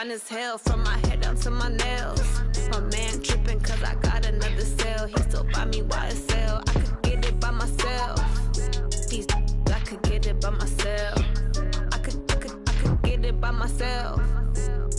fine as hell from my head down to my nails. My man tripping cause I got another sale. He still buy me YSL. I could get it by myself. These I could get it by myself. I could get it by myself.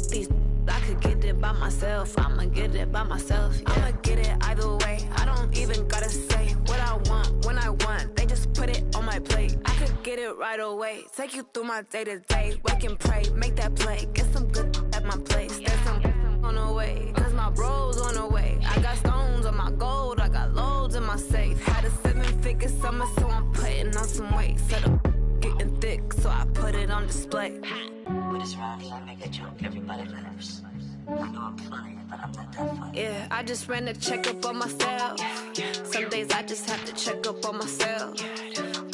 These I could get it by myself. I'ma get it by myself. Yeah. I'ma get it either way. I don't even gotta say what I want when I want. They just put it on my plate. I could get it right away. Take you through my day to day. Wake and pray, make that play. Get some good at my place. There's some on the way, cause my bros on the way. I got stones on my gold. I got loads in my safe. Had a 7-figure summer, so I'm putting on some weight. Set up getting thick, so I put it on display. With this rhyme, I make a joke, everybody laughs. I know I'm funny, but I'm not that funny. Yeah, I just ran a checkup on myself. Some days I just have to check up on myself.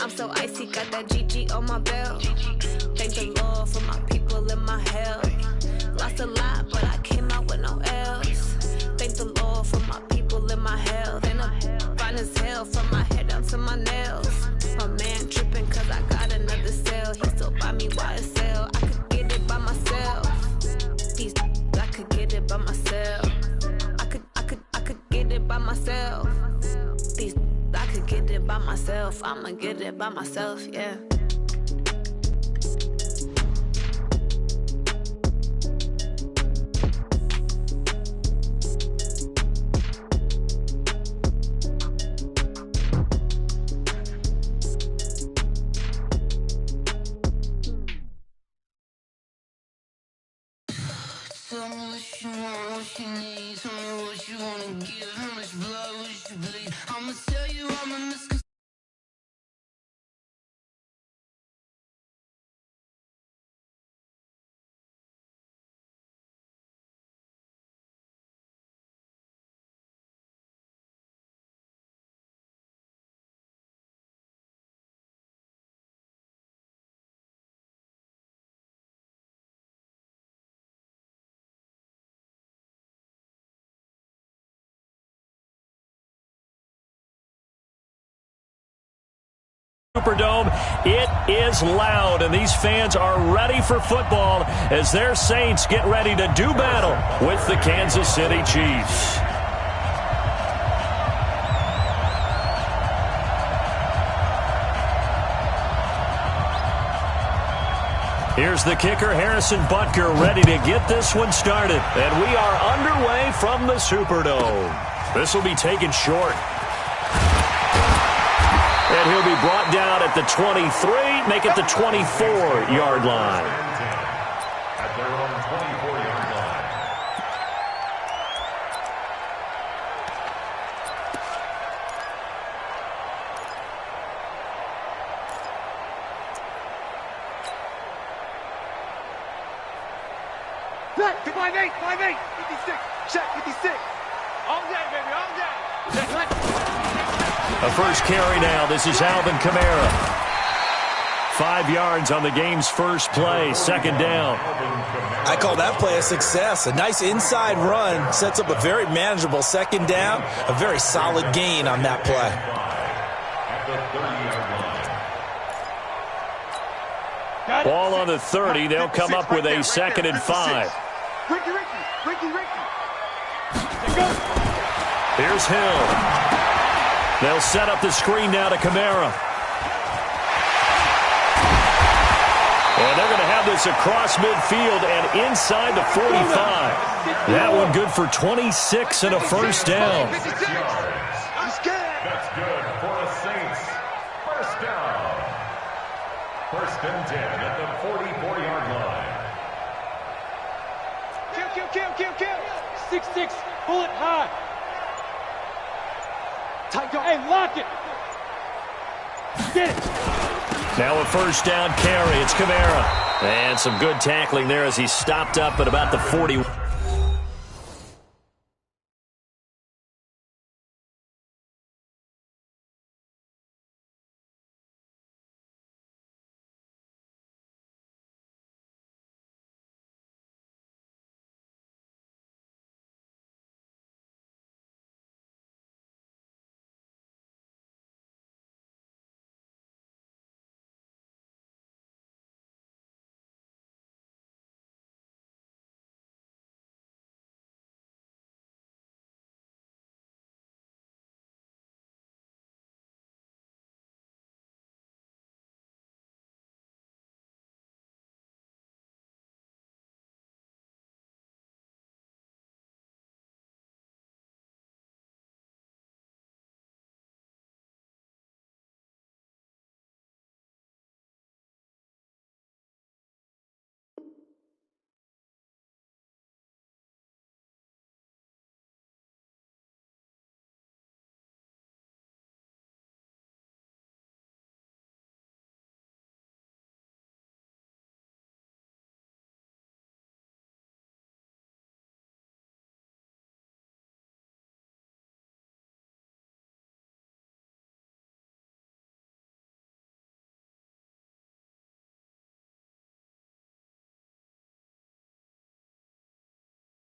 I'm so icy, got that GG on my belt. Thank the Lord for my people in my health. Lost a lot, but I came out with no L's. Thank the Lord for my people in my health. And I'm fine as hell from my head down to my nails. My man tripping cause I got another sale. He still buy me YSL. I could get it by myself. These I could get it by myself. I could get it by myself. These I could get it by myself. I'ma get it by myself, yeah. Tell me what you want, what you need. Tell me what you wanna give. How much blood would you bleed? I'ma tell you I'm a misconception. Superdome, it is loud, and these fans are ready for football as their Saints get ready to do battle with the Kansas City Chiefs. Here's the kicker, Harrison Butker, ready to get this one started. And we are underway from the Superdome. This will be taken short. And he'll be brought down at the 23, make it the 24-yard line. At their own 24-yard line. Set, 5'8", 5'8", 56, check, 56. All day, baby, all day. Check. A first carry now. This is Alvin Kamara. 5 yards on the game's first play. Second down. I call that play a success. A nice inside run sets up a very manageable second down. A very solid gain on that play. Ball on the 30. They'll come up with a 2nd and 5. Ricky. Here's Hill. They'll set up the screen now to Kamara. And they're going to have this across midfield and inside the 45. That one good for 26 and a first down. That's good for the Saints. First down. First and 10 at the 44-yard line. Kill. 6-6, bullet high. Hey, lock it. Get it. Now a first down carry. It's Kamara. And some good tackling there as he stopped up at about the 40.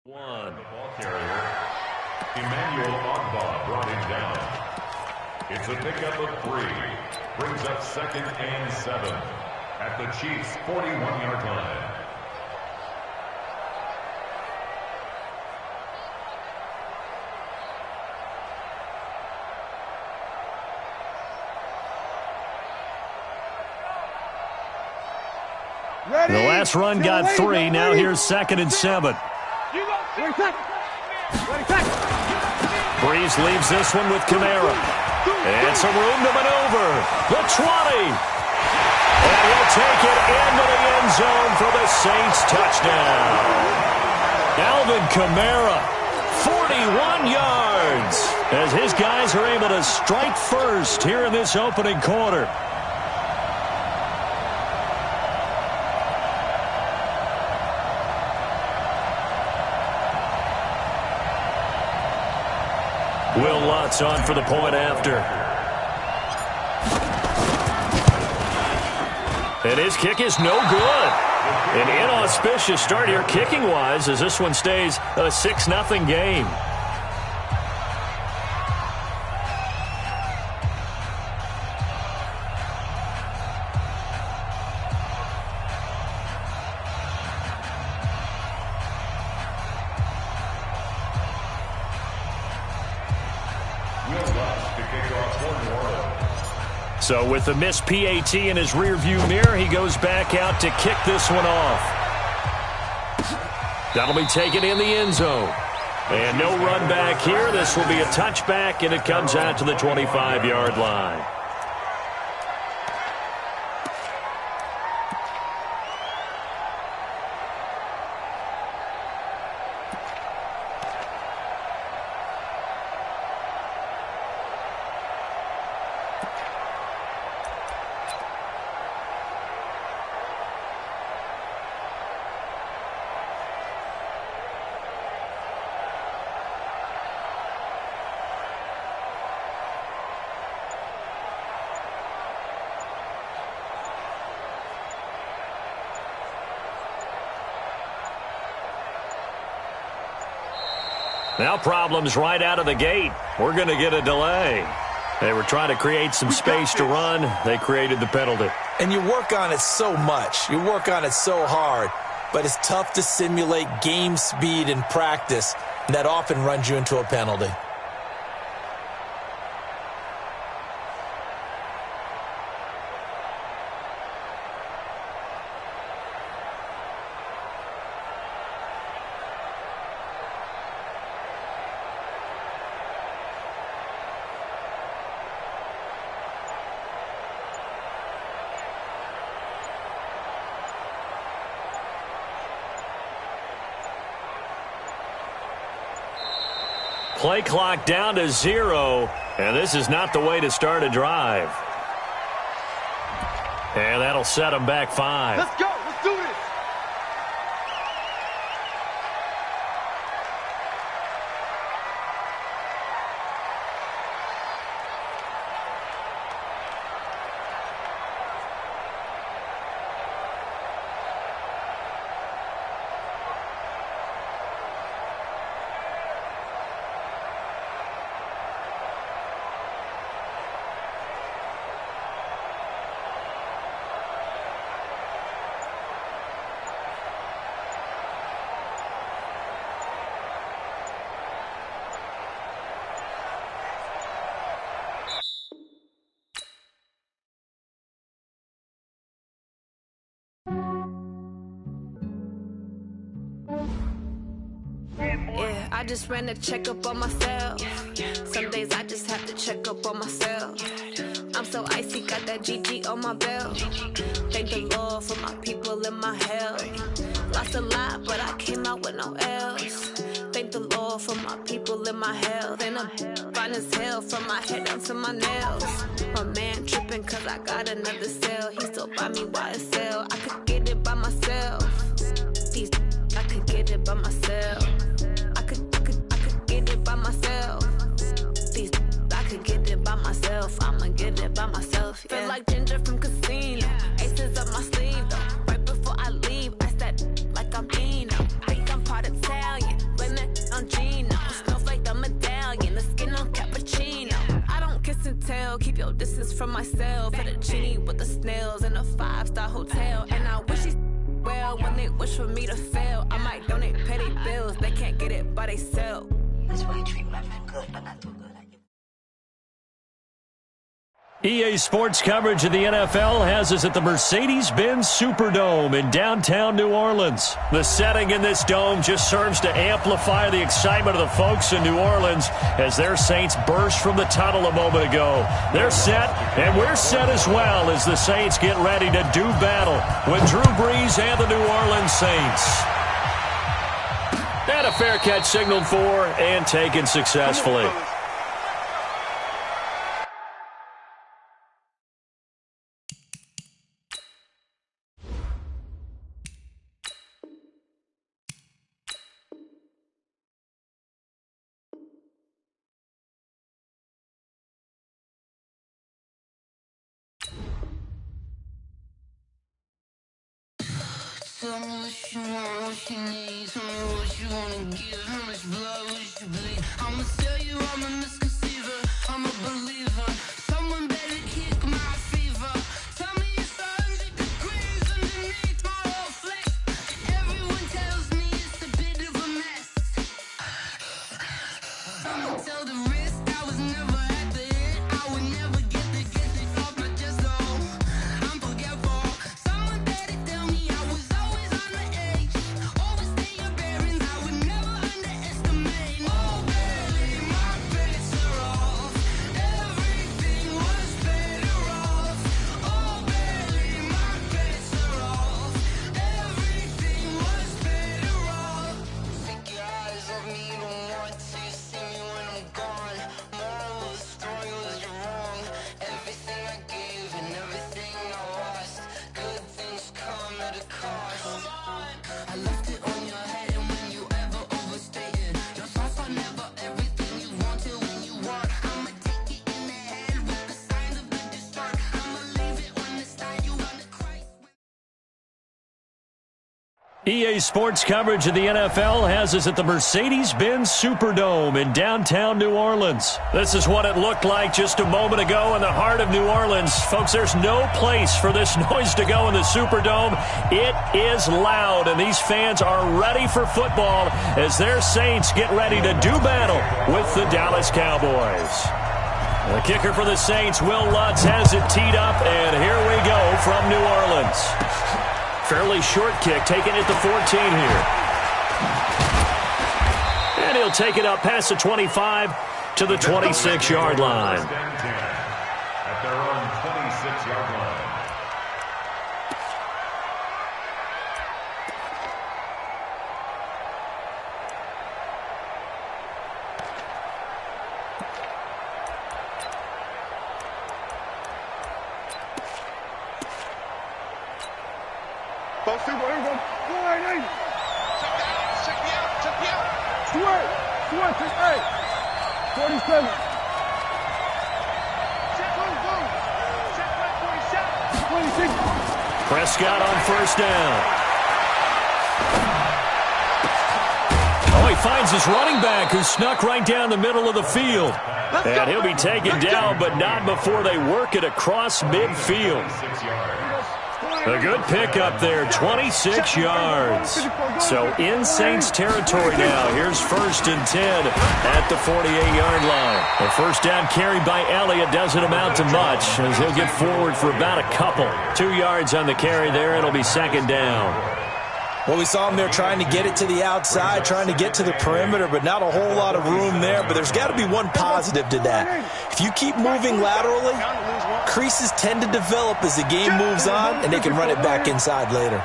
One. The ball carrier, Emmanuel Ogba, brought him down. It's a pickup of 3. Brings up 2nd and 7 at the Chiefs' 41-yard line. Ready? The last run got 3. Now here's 2nd and 7. Breeze leaves this one with Kamara. And some room to maneuver. The 20. And he'll take it into the end zone for the Saints touchdown. Alvin Kamara, 41 yards, as his guys are able to strike first here in this opening quarter. Will Lutz on for the point after. And his kick is no good. An inauspicious start here kicking-wise as this one stays a 6-0 game. So with the missed PAT in his rearview mirror, he goes back out to kick this one off. That'll be taken in the end zone. And no run back here. This will be a touchback, and it comes out to the 25-yard line. Now problems right out of the gate. We're going to get a delay. They were trying to create some space to run. They created the penalty. And you work on it so much. You work on it so hard. But it's tough to simulate game speed in practice. And that often runs you into a penalty. Play clock down to 0, and this is not the way to start a drive. And that'll set them back 5. Let's go. Let's do this. Yeah, I just ran a checkup on myself. Some days I just have to check up on myself. I'm so icy, got that GG on my belt. Thank the Lord for my people and my health. Lost a lot, but I came out with no L's. Thank the Lord for my people and my health. And I'm fine as hell from my head down to my nails. My man tripping cause I got another cell. He still buy me YSL. I could get it by myself. These I could get it by myself. I could get it by myself. These I could get it by myself. I'ma get it by myself. Yeah. Feel like Ginger from Casino. Aces up my sleeve though. Right before I leave, I said like I'm Eno. Think I'm part Italian. the snails in a 5-star hotel. And I wish these well when they wish for me to fail. I might donate petty bills, they can't get it by they sell. That's why you treat women good, but not too good. EA Sports coverage of the NFL has us at the Mercedes-Benz Superdome in downtown New Orleans. The setting in this dome just serves to amplify the excitement of the folks in New Orleans as their Saints burst from the tunnel a moment ago. They're set, and we're set as well as the Saints get ready to do battle with Drew Brees and the New Orleans Saints. And a fair catch signaled for and taken successfully. Tell me what you want, what you need. Tell me what you wanna give. How much blood would you bleed? I'ma tell you I'm a misconceiver. I'm a believer. Someone better kick my fever. Tell me it's 100 degrees underneath my whole flesh. Everyone tells me it's a bit of a mess. I'ma tell the risk I was never at the end. I would never get the gist off my chest though. I'm forgetful. Someone better tell me I was always on the edge. Overstay your bearings, I would never underestimate. Oh baby, my bets are off. Everything was better off. Oh baby, my bets are off. Everything was better off. Take your eyes off me, don't want to see me when I'm gone. Moral of the story was you're wrong. Everything I gave and everything I lost. Good things come at a cost. I left it on your head, and when you ever overstated your thoughts are never everything you wanted when you want. I'ma take it in the head with the signs of the distort. I'ma leave it on the side, you on the Christ. EA Sports coverage of the NFL has us at the Mercedes-Benz Superdome in downtown New Orleans. This is what it looked like just a moment ago in the heart of New Orleans. Folks, there's no place for this noise to go in the Superdome. It is loud, and these fans are ready for football as their Saints get ready to do battle with the Dallas Cowboys. The kicker for the Saints, Will Lutz, has it teed up, and here we go from New Orleans. Fairly short kick, taking it to 14 here. And he'll take it up past the 25 to the 26-yard line. At their own 26-yard line. Both two, here we go. Line 8. Check me out. Sweat, take 8. 47. Check boom. Check 47. 26. Prescott on first down. Oh, he finds his running back who snuck right down the middle of the field. And he'll be taken down, but not before they work it across midfield. A good pickup there, 26 yards. So in Saints territory now. Here's 1st and 10 at the 48-yard line. The first down carry by Elliott doesn't amount to much as he'll get forward for about a couple. 2 yards on the carry there. It'll be 2nd down. Well, we saw him there trying to get it to the outside, trying to get to the perimeter, but not a whole lot of room there. But there's got to be one positive to that. If you keep moving laterally, creases tend to develop as the game moves on, and they can run it back inside later.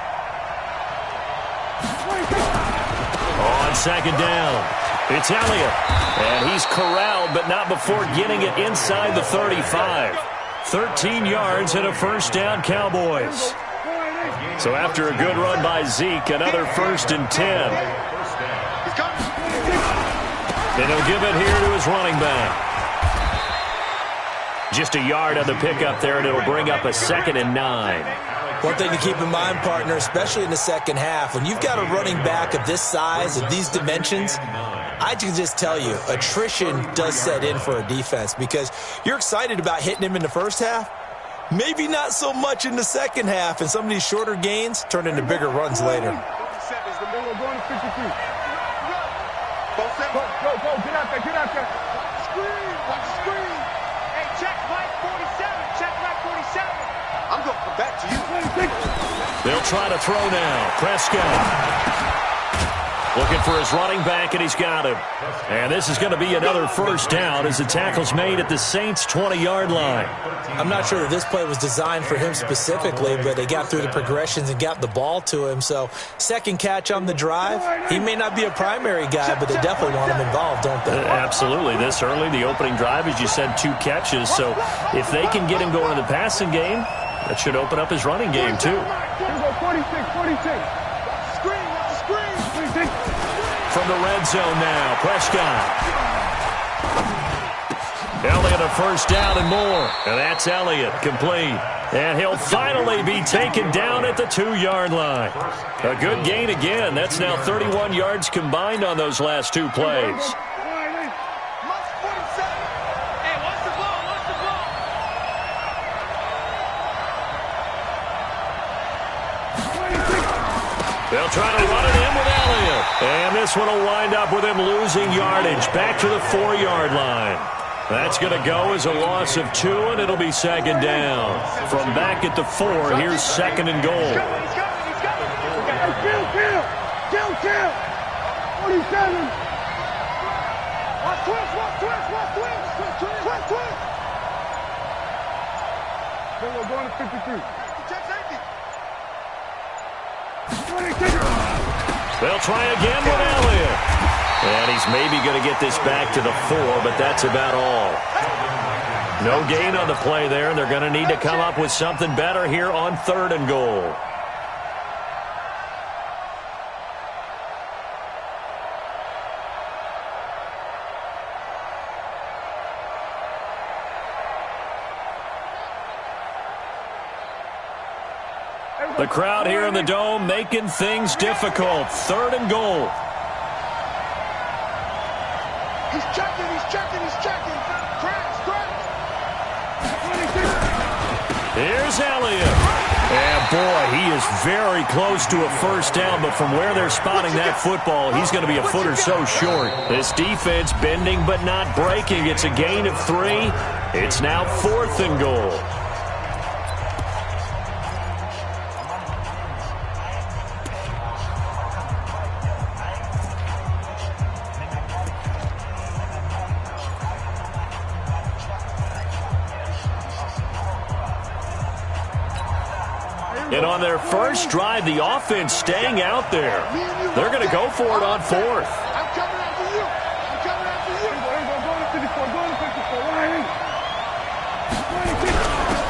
On 2nd down, it's Elliott. And he's corralled, but not before getting it inside the 35. 13 yards and a 1st down, Cowboys. So after a good run by Zeke, another 1st and 10. And he'll give it here to his running back. Just a yard on the pickup there, and it'll bring up a 2nd and 9. One thing to keep in mind, partner, especially in the second half, when you've got a running back of this size, of these dimensions, I can just tell you, attrition does set in for a defense because you're excited about hitting him in the first half. Maybe not so much in the second half, and some of these shorter gains turn into bigger runs later. Go to 53. Go, get out there, get out there. Screen, watch the screen. Hey, check Mike 47, check Mike 47. I'm going to come back to you. They'll try to throw now. Prescott looking for his running back, and he's got him. And this is going to be another first down as the tackle's made at the Saints' 20-yard line. I'm not sure that this play was designed for him specifically, but they got through the progressions and got the ball to him. So second catch on the drive. He may not be a primary guy, but they definitely want him involved, don't they? Absolutely. This early, the opening drive, as you said, 2 catches. So if they can get him going in the passing game, that should open up his running game, too. 46. From the red zone now, Prescott. Elliott a first down and more. And that's Elliott, complete. And he'll finally be taken down at the 2-yard line. A good gain again. That's now 31 yards combined on those last 2 plays. They'll try to run it in with Elliott. And this one will wind up with him losing yardage back to the 4-yard line. That's going to go as a loss of 2, and it'll be second down. From back at the 4, here's second and goal. Kill. 47. Watch twist. Then we're going to 53. They'll try again with Elliott. And he's maybe going to get this back to the 4, but that's about all. No gain on the play there, and they're going to need to come up with something better here on 3rd and goal. The crowd here in the Dome making things difficult. 3rd and goal. He's checking. Cracks. Here's Elliott. And boy, he is very close to a first down, but from where they're spotting that football, he's going to be a foot or so short. This defense bending but not breaking. It's a gain of 3. It's now 4th and goal. And on their first drive, the offense staying out there. They're going to go for it on 4th. I'm coming after you.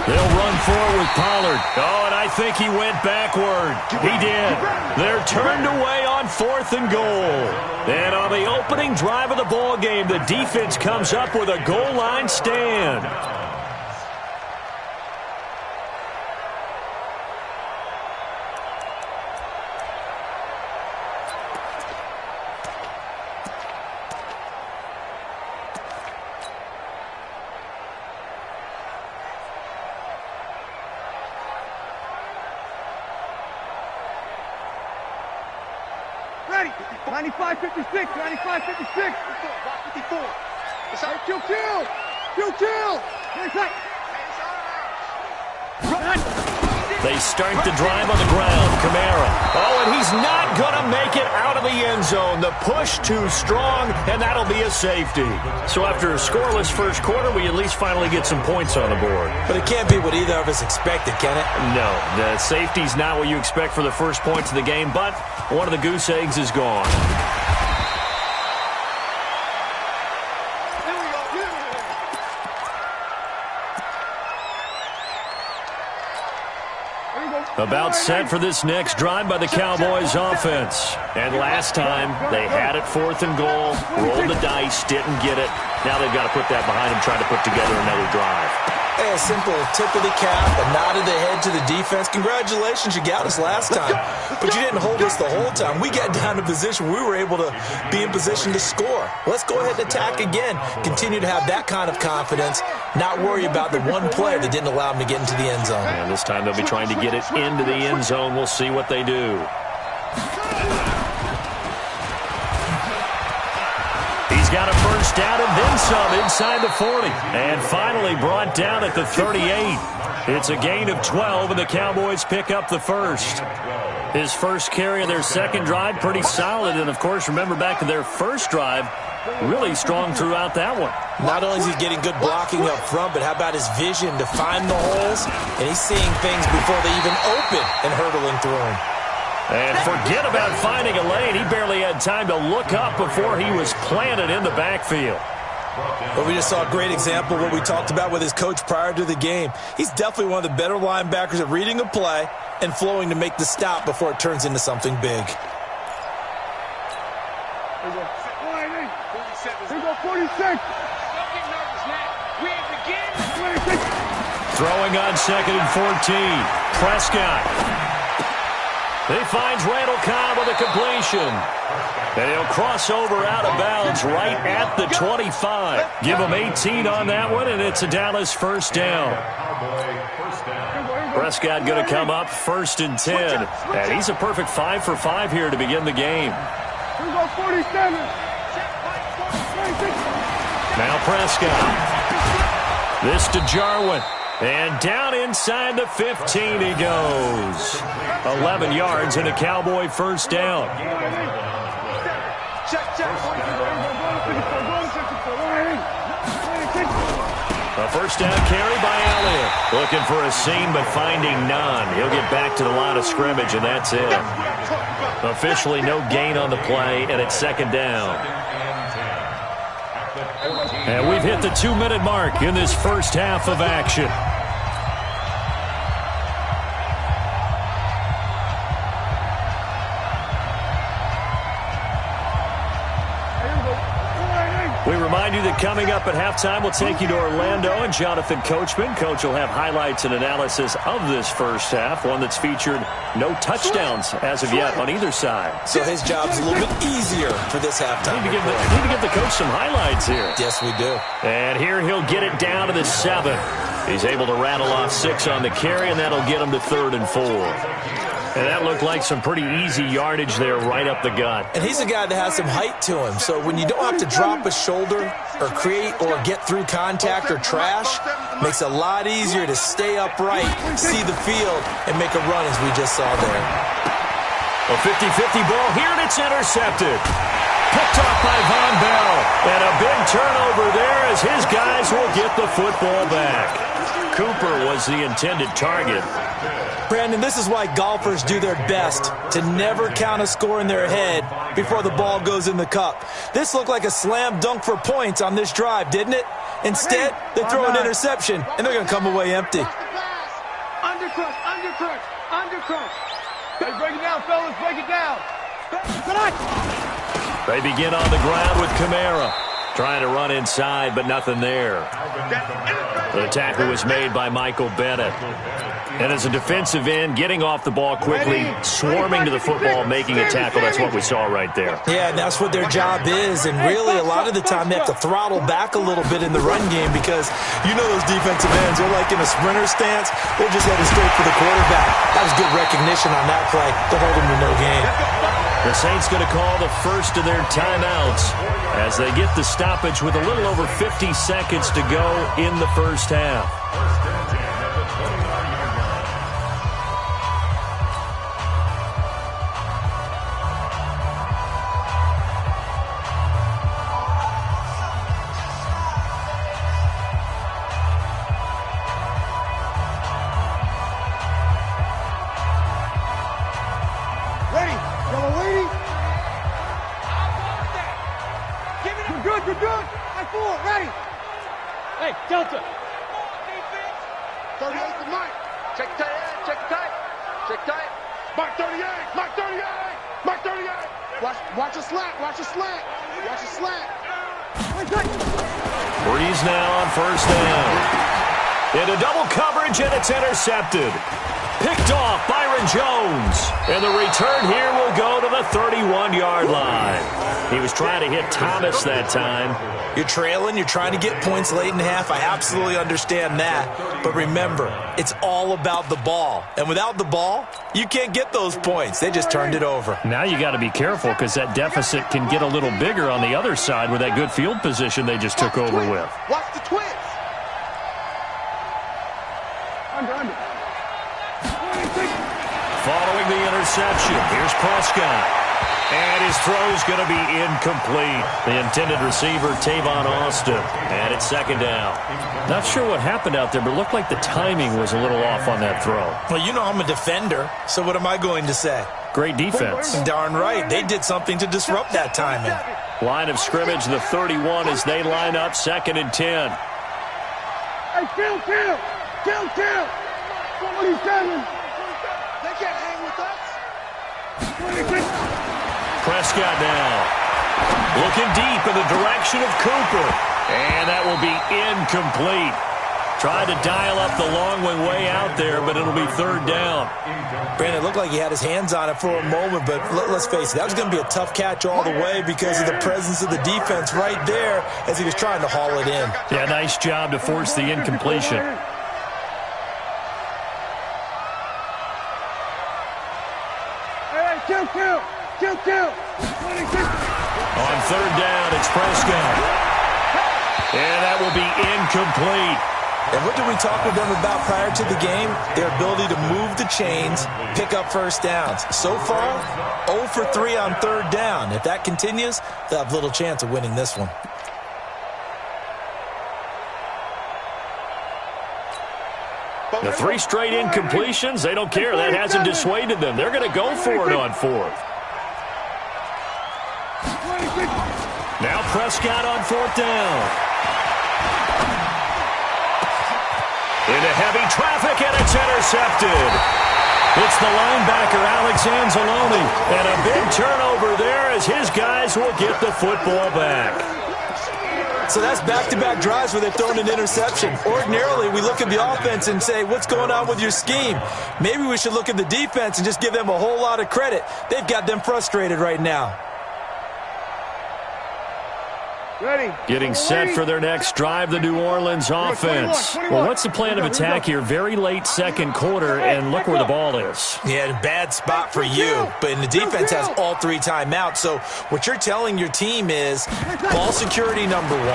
They'll run forward with Pollard. Oh, and I think he went backward. He did. They're turned away on 4th and goal. And on the opening drive of the ball game, the defense comes up with a goal line stand. Ready. 95-56. 95-56. 54. It's out. Kill. They start the drive on the ground. Kamara. Oh, and he's not going to make it out of the end zone. The push too strong, and that'll be a safety. So after a scoreless first quarter, we at least finally get some points on the board. But it can't be what either of us expected, can it? No, the safety's not what you expect for the first points of the game, but one of the goose eggs is gone. About set for this next drive by the Cowboys offense. And last time, they had it 4th and goal, rolled the dice, didn't get it. Now they've got to put that behind them, try to put together another drive. Hey, a simple tip of the cap, a nod of the head to the defense. Congratulations, you got us last time. But you didn't hold us the whole time. We got down to position where we were able to be in position to score. Let's go ahead and attack again. Continue to have that kind of confidence not worry about the one player that didn't allow him to get into the end zone. And this time they'll be trying to get it into the end zone. We'll see what they do. He's got a first down and then some inside the 40. And finally brought down at the 38. It's a gain of 12, and the Cowboys pick up the first. His first carry of their second drive, pretty solid. And, of course, remember back to their first drive, really strong throughout that one. Not only is he getting good blocking up front, but how about his vision to find the holes? And he's seeing things before they even open and hurtling through them. And forget about finding a lane. He barely had time to look up before he was planted in the backfield. But we just saw a great example of what we talked about with his coach prior to the game. He's definitely one of the better linebackers at reading a play and flowing to make the stop before it turns into something big. Here we go, 46. Throwing on 2nd and 14. Prescott. He finds Randall Cobb with a completion. And he'll cross over out of bounds right at the 25. Give him 18 on that one, and it's a Dallas first down. Prescott going to come up 1st and 10. And he's a perfect 5 for 5 here to begin the game. Here we go, 47. Now Prescott. This to Jarwin. And down inside the 15 he goes. 11 yards and a Cowboy first down. A first down carry by Elliott. Looking for a seam but finding none. He'll get back to the line of scrimmage and that's it. Officially no gain on the play and it's 2nd down. And we've hit the 2-minute mark in this first half of action. We remind you that coming up at halftime, we'll take you to Orlando and Jonathan Coachman. Coach will have highlights and analysis of this first half, one that's featured no touchdowns as of yet on either side. So his job's a little bit easier for this halftime. Need to give the coach some highlights here. Yes, we do. And here he'll get it down to the 7. He's able to rattle off 6 on the carry, and that'll get him to 3rd and 4. And that looked like some pretty easy yardage there right up the gut. And he's a guy that has some height to him. So when you don't have to drop a shoulder or create or get through contact or trash, makes it a lot easier to stay upright, see the field, and make a run as we just saw there. A 50-50 ball here, and it's intercepted. Picked off by Von Bell. And a big turnover there as his guys will get the football back. Cooper was the intended target. Brandon, this is why golfers do their best to never count a score in their head before the ball goes in the cup. This looked like a slam dunk for points on this drive, didn't it? Instead, they throw an interception, and they're going to come away empty. Undercrush, undercrush, undercrush. Hey, break it down, fellas, break it down. They begin on the ground with Kamara. Trying to run inside, but nothing there. The tackle was made by Michael Bennett. And as a defensive end, getting off the ball quickly, swarming to the football, making a tackle, that's what we saw right there. Yeah, and that's what their job is. And really, a lot of the time, they have to throttle back a little bit in the run game because you know those defensive ends, they're like in a sprinter stance. They're just headed straight for the quarterback. That was good recognition on that play to hold them to no gain. The Saints going to call the first of their timeouts as they get the stoppage with a little over 50 seconds to go in the first half. You're good. High 4, ready. Hey, Delta. 38 to Mike. Check tight end, check tight. Check tight. Mike 38, Mike 38, Mike 38. Watch your slant, watch your slant. Watch your slant. Breeze now on first down. Into double coverage, and it's intercepted. Picked off Byron Aaron Jones. And the return here will go to the 31-yard line. He was trying to hit Thomas that time. You're trailing. You're trying to get points late in half. I absolutely understand that. But remember, it's all about the ball. And without the ball, you can't get those points. They just turned it over. Now you got to be careful because that deficit can get a little bigger on the other side with that good field position they just took over with. Watch the twins. Following the interception, here's Prescott. And his throw's going to be incomplete. The intended receiver, Tavon Austin. And it's second down. Not sure what happened out there, but it looked like the timing was a little off on that throw. Well, you know I'm a defender, so what am I going to say? Great defense. Darn right. They did something to disrupt that timing. Line of scrimmage, the 31 as they line up, 2nd and 10. Hey, kill. 27. They can't hang with us. 26. Prescott now. Looking deep in the direction of Cooper. And that will be incomplete. Tried to dial up the long way out there, but it'll be 3rd down. Brandon, it looked like he had his hands on it for a moment, but let's face it, that was going to be a tough catch all the way because of the presence of the defense right there as he was trying to haul it in. Yeah, nice job to force the incompletion. Hey, kill. 26. On 3rd down, it's Prescott. And that will be incomplete. And what did we talk with them about prior to the game? Their ability to move the chains, pick up first downs. So far, 0 for 3 on 3rd down. If that continues, they'll have little chance of winning this one. The 3 straight incompletions, they don't care. That hasn't dissuaded them. They're going to go for it on 4th. Now Prescott on 4th down. Into heavy traffic, and it's intercepted. It's the linebacker, Alex Anzalone. And a big turnover there as his guys will get the football back. So that's back-to-back drives where they're throwing an interception. Ordinarily, we look at the offense and say, what's going on with your scheme? Maybe we should look at the defense and just give them a whole lot of credit. They've got them frustrated right now. Ready. Getting set for their next drive, the New Orleans offense. Well, what's the plan of attack here? Very late 2nd quarter, and look where the ball is. Yeah, bad spot for you. But the defense has all 3 timeouts. So what you're telling your team is ball security number 1.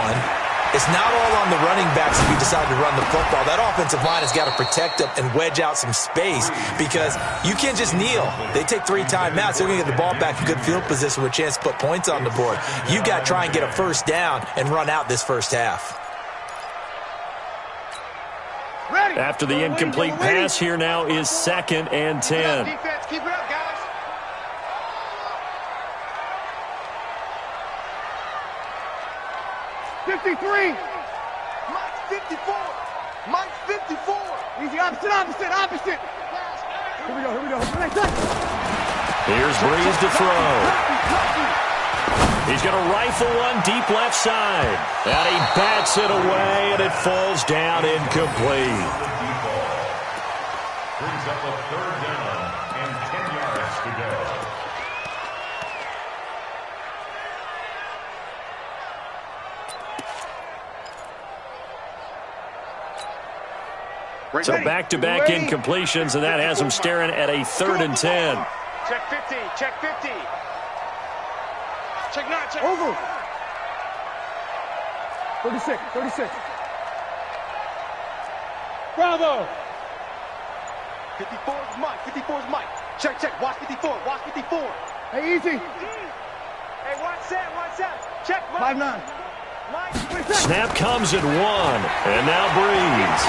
It's not all on the running backs if you decide to run the football. That offensive line has got to protect them and wedge out some space because you can't just kneel. They take 3 timeouts. They're going to get the ball back in good field position with a chance to put points on the board. You got to try and get a first down and run out this first half. After the incomplete pass, here now is 2nd and 10. Defense, keep it up, guys. 53. Mike's 54. Mike's 54. Easy, opposite. Here we go. Here's Breeze to throw. He's going to rifle one deep left side. And he bats it away, and it falls down incomplete. Brings up a 3rd down and 10 yards to go. So back-to-back incompletions, and that has them staring at a 3rd and 10. Check 50. Check 50. Check 9. Check. Over. 36. Bravo. 54 is Mike. Check. Watch 54. Hey, easy. Hey, watch that. Check, Mike. 5-9. Mike. Snap comes at 1, and now Breeze.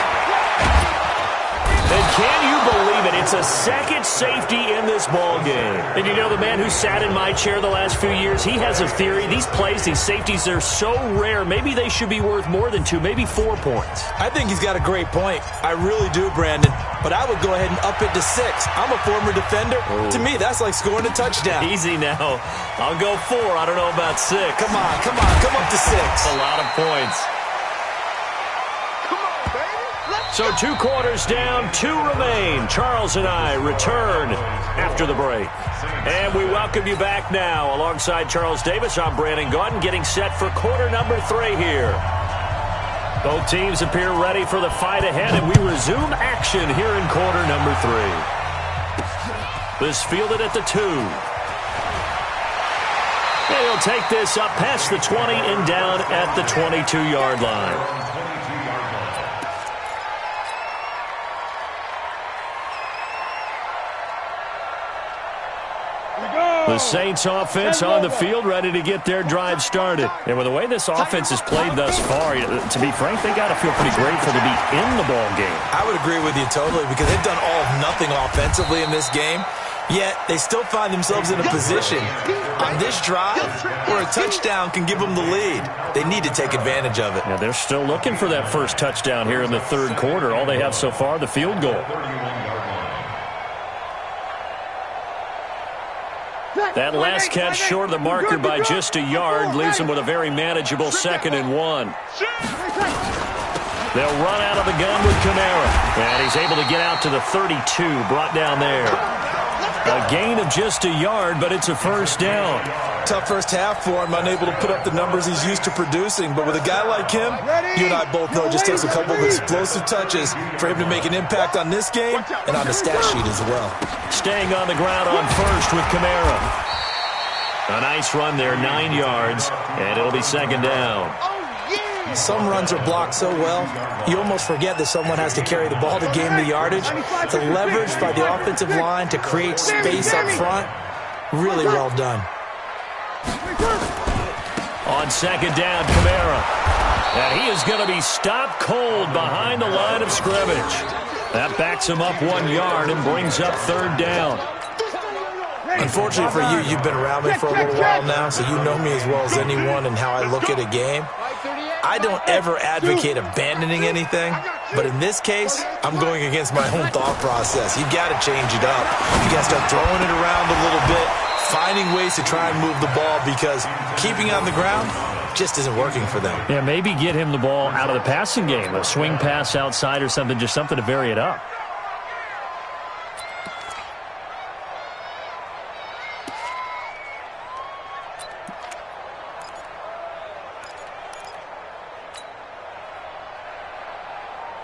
And can you believe it? It's a 2nd safety in this ball game. And you know, the man who sat in my chair the last few years, he has a theory. These plays, these safeties, they're so rare. Maybe they should be worth more than 2, maybe 4 points. I think he's got a great point. I really do, Brandon. But I would go ahead and up it to 6. I'm a former defender. To me, that's like scoring a touchdown. Easy now. I'll go 4. I don't know about 6. Come on. Come up to 6. That's a lot of points. Come on, baby. Let's So 2 quarters down, 2 remain. Charles and I return after the break. And we welcome you back now. Alongside Charles Davis, I'm Brandon Gaudin, getting set for quarter number 3 here. Both teams appear ready for the fight ahead, and we resume action here in quarter number 3. This fielded at the 2. And he'll take this up past the 20 and down at the 22-yard line. The Saints offense on the field, ready to get their drive started. And with the way this offense has played thus far, to be frank, they got to feel pretty grateful to be in the ball game. I would agree with you totally, because they've done all of nothing offensively in this game, yet they still find themselves in a position on this drive where a touchdown can give them the lead. They need to take advantage of it. Yeah, they're still looking for that first touchdown here in the third quarter. All they have so far, the field goal. That last catch short of the marker by just a yard leaves them with a very manageable 2nd and 1. They'll run out of the gun with Kamara. And he's able to get out to the 32, brought down there. A gain of just a yard, but it's a first down. Tough first half for him, unable to put up the numbers he's used to producing. But with a guy like him, you and I both know it just takes a couple of explosive touches for him to make an impact on this game and on the stat sheet as well. Staying on the ground on first with Kamara. A nice run there, 9 yards, and it'll be 2nd down. Some runs are blocked so well, you almost forget that someone has to carry the ball to gain the yardage. The leverage by the offensive line to create space up front, really well done. On 2nd down, Kamara. And he is going to be stopped cold behind the line of scrimmage. That backs him up 1 yard and brings up 3rd down. Unfortunately for you, you've been around me for a little while now, so you know me as well as anyone and how I look at a game. I don't ever advocate abandoning anything, but in this case, I'm going against my own thought process. You've got to change it up. You got to start throwing it around a little bit, finding ways to try and move the ball, because keeping on the ground just isn't working for them. Yeah, maybe get him the ball out of the passing game, a swing pass outside or something, just something to vary it up.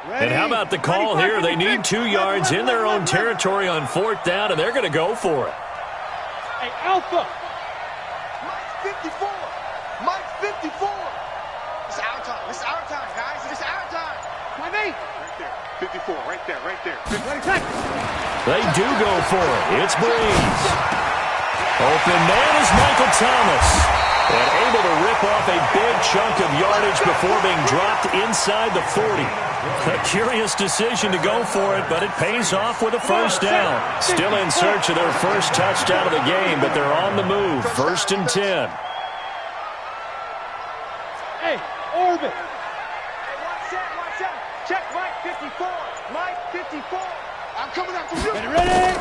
And how about the call here? They need 2 yards in their own territory on 4th down, and they're going to go for it. Hey, Alpha! Mike 54! Mike 54! It's our time. It's our time, guys. It's our time. My mate! Right there. 54, right there, right there. They do go for it. It's Breeze. Open man is Michael Thomas. And able to rip off a big chunk of yardage before being dropped inside the 40. A curious decision to go for it, but it pays off with a first down. Still in search of their first touchdown of the game, but they're on the move. 1st and 10. Hey, Orbit! Hey, watch out. Check Mike 54. Mike 54. I'm coming up for you. Ready?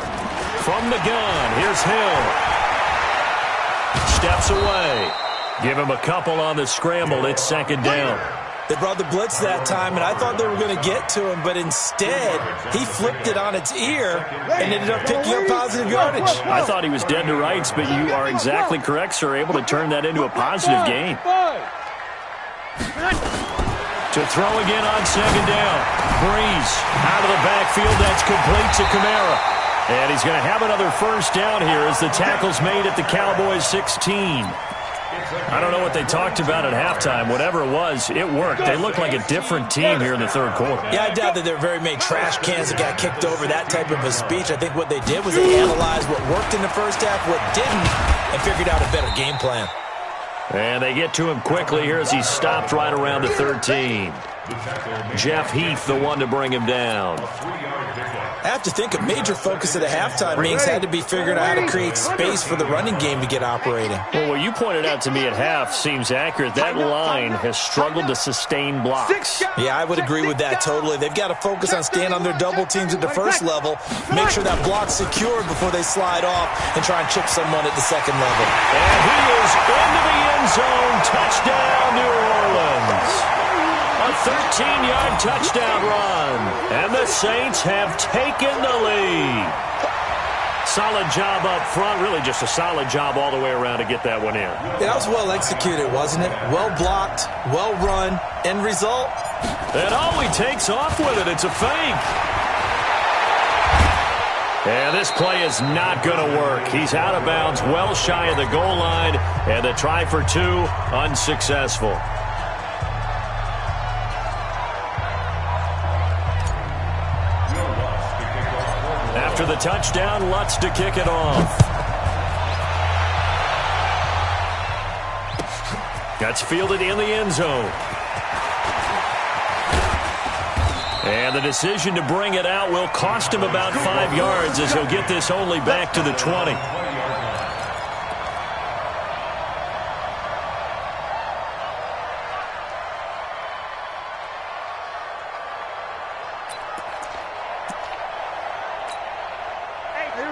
From the gun, here's Hill. Steps away. Give him a couple on the scramble. It's 2nd down. They brought the blitz that time, and I thought they were going to get to him, but instead, he flipped it on its ear and ended up picking up positive yardage. I thought he was dead to rights, but you are exactly correct, sir. Able to turn that into a positive gain. To throw again on 2nd down. Breeze out of the backfield. That's complete to Kamara. And he's going to have another first down here as the tackle's made at the Cowboys 16. I don't know what they talked about at halftime. Whatever it was, it worked. They look like a different team here in the third quarter. Yeah, I doubt that there were very many trash cans that got kicked over, that type of a speech. I think what they did was they analyzed what worked in the first half, what didn't, and figured out a better game plan. And they get to him quickly here as he's stopped right around the 13. Jeff Heath, the one to bring him down. I have to think a major focus of the halftime meetings had to be figuring out how to create space for the running game to get operating. Well, what you pointed out to me at half seems accurate. That line has struggled to sustain blocks. Yeah, I would agree with that totally. They've got to focus on staying on their double teams at the first level, make sure that block's secured before they slide off and try and chip someone at the second level. And he is into the end zone. Touchdown, New Orleans. A 13-yard touchdown run. And the Saints have taken the lead. Solid job up front. Really just a solid job all the way around to get that one in. Yeah, that was well executed, wasn't it? Well blocked, well run. End result? And he takes off with it. It's a fake. And this play is not going to work. He's out of bounds, well shy of the goal line. And the try for two, unsuccessful. After the touchdown, Lutz to kick it off. That's fielded in the end zone. And the decision to bring it out will cost him about 5 yards as he'll get this only back to the 20.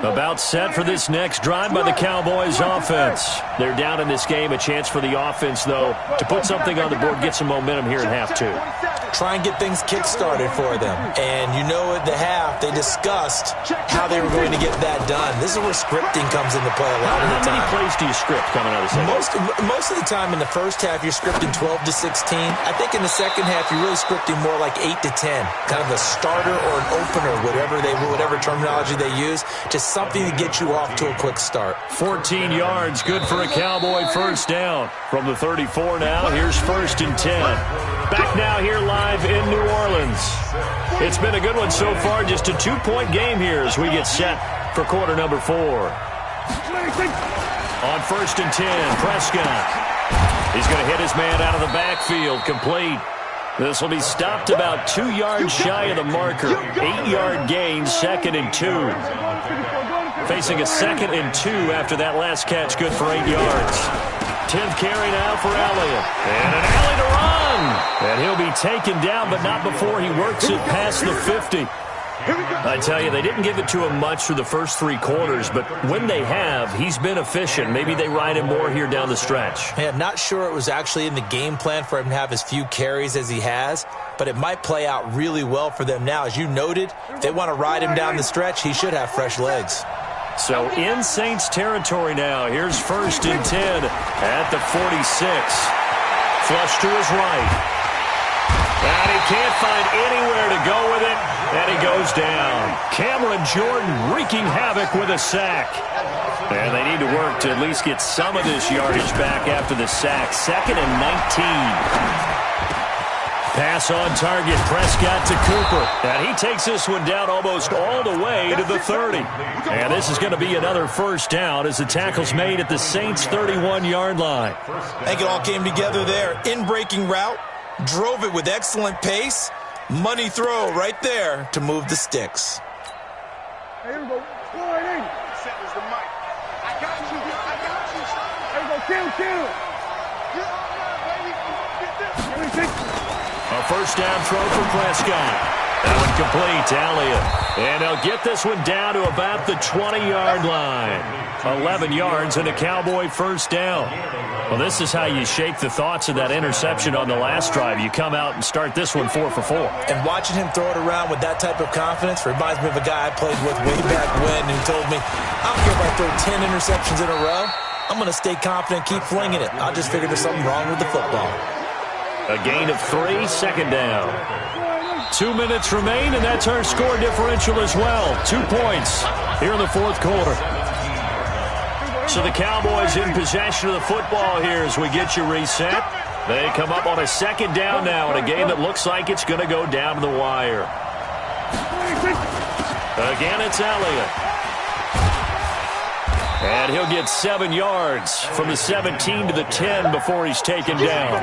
About set for this next drive by the Cowboys offense. They're down in this game. A chance for the offense, though, to put something on the board, get some momentum here in half two. Try and get things kick-started for them. And you know at the half, they discussed how they were going to get that done. This is where scripting comes into play a lot of the time. How many plays do you script coming out of the second? Most of the time in the first half, you're scripting 12 to 16. I think in the second half, you're really scripting more like 8 to 10. Kind of a starter or an opener, whatever terminology they use. Just something to get you off to a quick start. 14 yards, good for a Cowboy first down. From the 34 now, here's 1st and 10. Back now here live in New Orleans. It's been a good one so far, just a 2-point game here as we get set for quarter number 4. On 1st and 10, Prescott. He's going to hit his man out of the backfield, complete. This will be stopped about 2 yards shy of the marker. 8-yard gain, 2nd and 2. Facing a 2nd and 2 after that last catch, good for 8 yards. 10th carry now for Elliott. And an alley to run. And he'll be taken down, but not before he works it past the 50. I tell you, they didn't give it to him much for the first 3 quarters, but when they have, he's been efficient. Maybe they ride him more here down the stretch. Hey, I'm not sure it was actually in the game plan for him to have as few carries as he has, but it might play out really well for them now. As you noted, if they want to ride him down the stretch, he should have fresh legs. So in Saints territory now. Here's 1st and 10 at the 46. Flush to his right. And he can't find anywhere to go with it, and he goes down. Cameron Jordan wreaking havoc with a sack. And they need to work to at least get some of this yardage back after the sack. 2nd and 19. Pass on target, Prescott to Cooper. And he takes this one down almost all the way to the 30. And this is going to be another first down as the tackle's made at the Saints' 31-yard line. I think it all came together there. In-breaking route, drove it with excellent pace. Money throw right there to move the sticks. Hey, here we go. Go right in. Set was the mic. I got you. Here we go. Kill. Get this. Get this. A first down throw for Prescott. That one complete to Elliott. And they'll get this one down to about the 20-yard line. 11 yards and a Cowboy first down. Well, this is how you shake the thoughts of that interception on the last drive. You come out and start this one 4 for 4. And watching him throw it around with that type of confidence reminds me of a guy I played with way back when who told me, I don't care if I throw 10 interceptions in a row. I'm going to stay confident, keep flinging it. I just figured there's something wrong with the football. A gain of 3, 2nd down. 2 minutes remain, and that's our score differential as well. 2 points here in the 4th quarter. So the Cowboys in possession of the football here as we get you reset. They come up on a 2nd down now in a game that looks like it's going to go down to the wire. Again, it's Elliott. And he'll get 7 yards from the 17 to the 10 before he's taken down.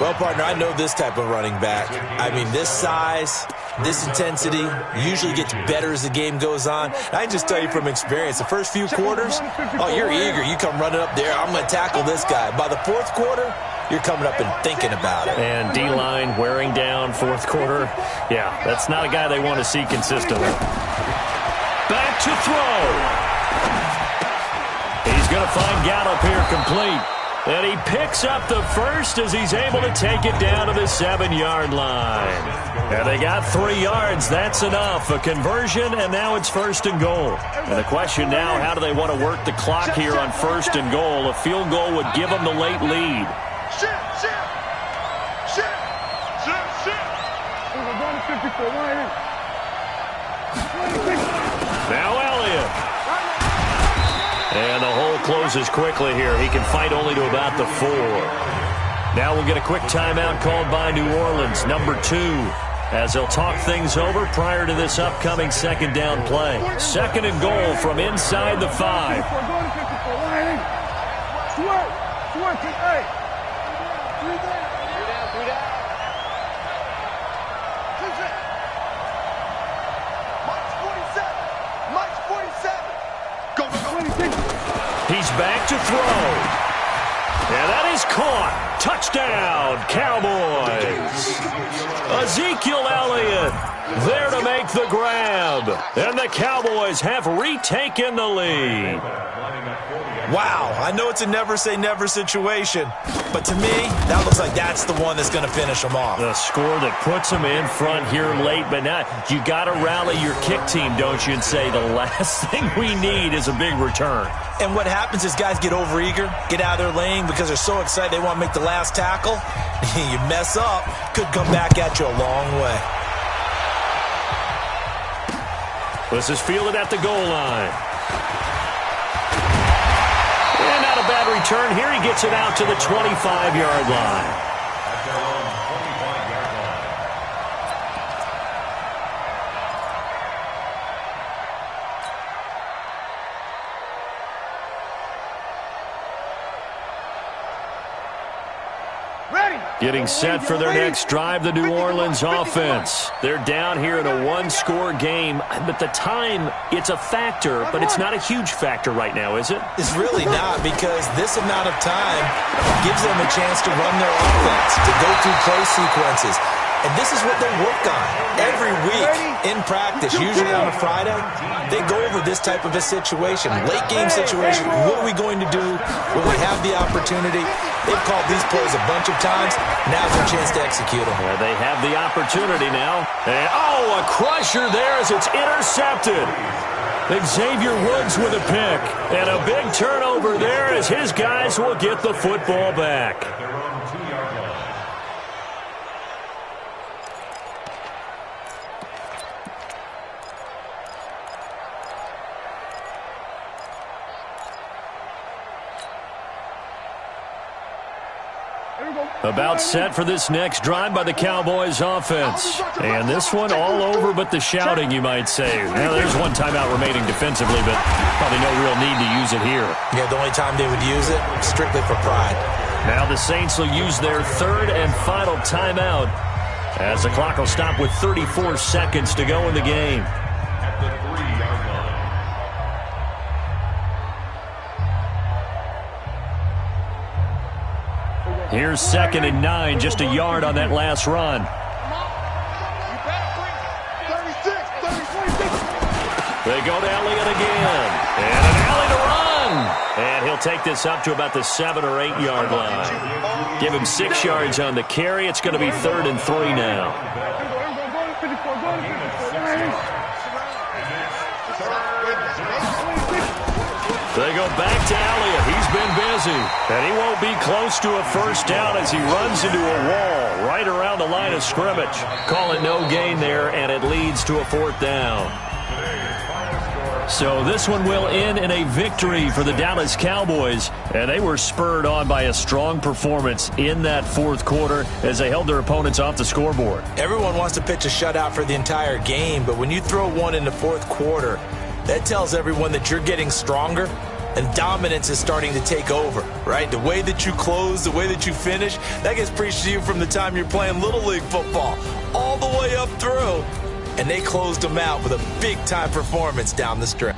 Well, partner, I know this type of running back. I mean, this size, this intensity usually gets better as the game goes on. I can just tell you from experience, the first few quarters, oh, you're eager. You come running up there, I'm going to tackle this guy. By the 4th quarter, you're coming up and thinking about it. And D-line wearing down 4th quarter. Yeah, that's not a guy they want to see consistently. Back to throw. He's going to find Gallup here complete. And he picks up the first as he's able to take it down to the 7-yard line. And they got 3 yards. That's enough. A conversion, and now it's 1st and goal. And the question now, how do they want to work the clock here on 1st and goal? A field goal would give them the late lead. Now Elliott. And the hole closes quickly here. He can fight only to about the 4. Now we'll get a quick timeout called by New Orleans, number 2, as they'll talk things over prior to this upcoming 2nd down play. 2nd and goal from inside the 5. He's back to throw. And that is caught. Touchdown, Cowboys. Ezekiel Elliott there to make the grab. And the Cowboys have retaken the lead. Wow, I know it's a never-say-never situation, but to me, that looks like that's the one that's going to finish them off. The score that puts them in front here late, but now you got to rally your kick team, don't you, and say the last thing we need is a big return. And what happens is guys get overeager, get out of their lane because they're so excited they want to make the last tackle. You mess up, could come back at you a long way. This is fielded at the goal line. And not a bad return here. He gets it out to the 25-yard line. Getting set for their next drive, the New Orleans offense. They're down here in a one-score game, but the time, it's a factor, but it's not a huge factor right now, is it? It's really not, because this amount of time gives them a chance to run their offense, to go through play sequences. And this is what they work on every week in practice, usually on a Friday. They go over this type of a situation, late-game situation. What are we going to do when we have the opportunity? They've called these plays a bunch of times. Now's their chance to execute them. Yeah, they have the opportunity now. And, a crusher there as it's intercepted. Xavier Woods with a pick. And a big turnover there as his guys will get the football back. About set for this next drive by the Cowboys offense. And this one all over but the shouting, you might say. Now, there's one timeout remaining defensively, but probably no real need to use it here. Yeah, the only time they would use it, strictly for pride. Now the Saints will use their third and final timeout as the clock will stop with 34 seconds to go in the game. Here's 2nd and 9, just a yard on that last run. They go to Elliott again. And an alley to run. And he'll take this up to about the 7 or 8 yard line. Give him 6 yards on the carry. It's going to be 3rd and 3 now. They go back to Elliott. He's been busy. And he won't be close to a first down as he runs into a wall right around the line of scrimmage. Call it no gain there, and it leads to a 4th down. So this one will end in a victory for the Dallas Cowboys. And they were spurred on by a strong performance in that 4th quarter as they held their opponents off the scoreboard. Everyone wants to pitch a shutout for the entire game, but when you throw one in the 4th quarter, that tells everyone that you're getting stronger and dominance is starting to take over, right? The way that you close, the way that you finish, that gets preached to you from the time you're playing Little League football all the way up through. And they closed them out with a big-time performance down the stretch.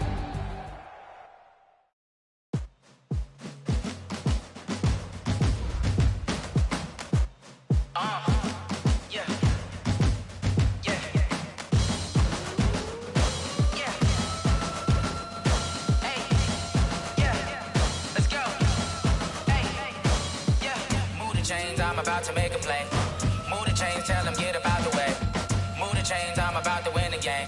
about to make a play. Move the chains, tell them get about the way. Move the chains, I'm about to win the game.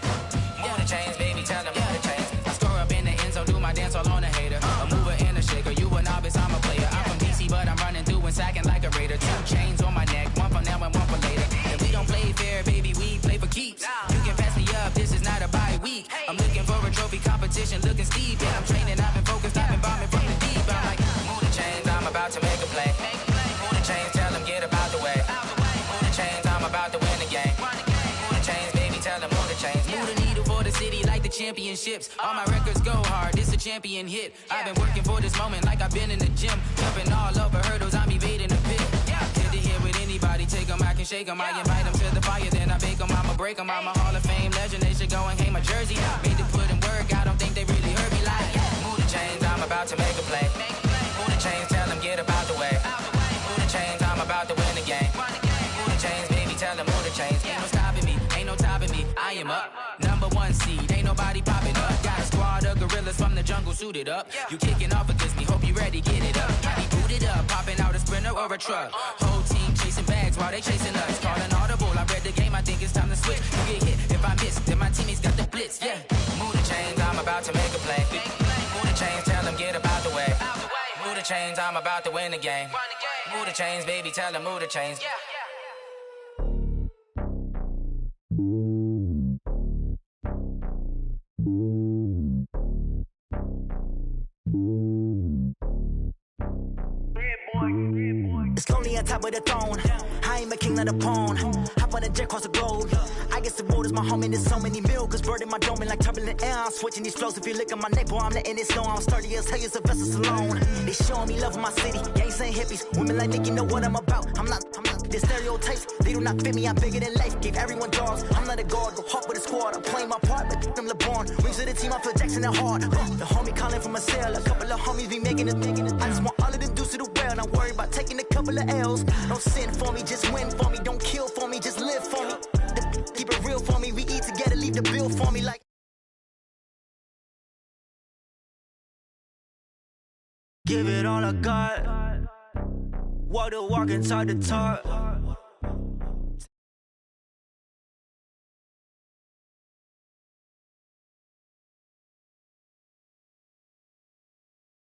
Move the chains, baby, tell them move the chains. I score up in the end zone, do my dance all on a hater. A mover and a shaker, you a novice, I'm a player. I'm from DC, but I'm running through and sacking like a raider. 2 chains on my neck, one for now and one for later. And we don't play fair, baby, we play for keeps. You can pass me up, this is not a bye week. I'm looking for a trophy competition, looking steep. And I'm training, I've been focused, I've been bombing from the deep. I'm like, move the chains, I'm about to make a play. Move the chains, tell them get about the way. Move the chains, I'm about to win the game. Move the chains, baby, tell them move the chains. Move the needle for the city like the championships. All my records go hard, this a champion hit. I've been working for this moment like I've been in the gym. Jumping all over hurdles, I'm evading the pit. Hit the hit with anybody, take them, I can shake them. I invite them to the fire, then I bake them, I'ma break them. I'm a Hall of Fame legend, they should go and hang my jersey. Made to put in work, I don't think they really heard me like, move the chains, I'm about to make a play. Move the chains, tell them get about the way. Move the chains, I'm about to win the game. Move the chains, baby, tell them move the chains. Ain't no stopping me, ain't no topping me, I am up. Number 1 seed, ain't nobody popping up. Got a squad of gorillas from the jungle suited up. You kicking off against me, hope you ready, get it up. I be booted up, popping out a sprinter or a truck. Whole team chasing bags while they chasing us. Calling audible, I read the game, I think it's time to switch. You get hit, if I miss, then my teammates got the blitz, yeah. Move the chains, I'm about to make a play. Move the chains, tell them get about the way. Move the chains, I'm about to win the game. Move the chains, baby, tell them move the chains. It's lonely on top of the throne. I ain't a king of the pawn. Hop on a jet across the globe. I guess the road is my home and there's so many miracles burning my dome like turbulent air. I'm switching these flows. If you look at my neck, boy, I'm letting it slow. I'm sturdy as hell, it's a vessel alone. They showing me love in my city. Gangs ain't hippies. Women like Nick, you know what I'm about. I'm not the stereotypes. They do not fit me. I'm bigger than life. Gave everyone jaws. I'm not a guard. Go hard with a squad. I'm playing my part, but I'm LeBron. Wings of the team, I feel Jackson and hard. The homie calling from a cell. A couple of homies be making it. I just want all of them dudes to the well. Not worry about taking a couple of L's. Don't sin for me, just win for me. Don't kill for me, just live for me. Keep it real for me. We eat together, leave the bill for me like. Give it all I got. Walk the walk inside the talk.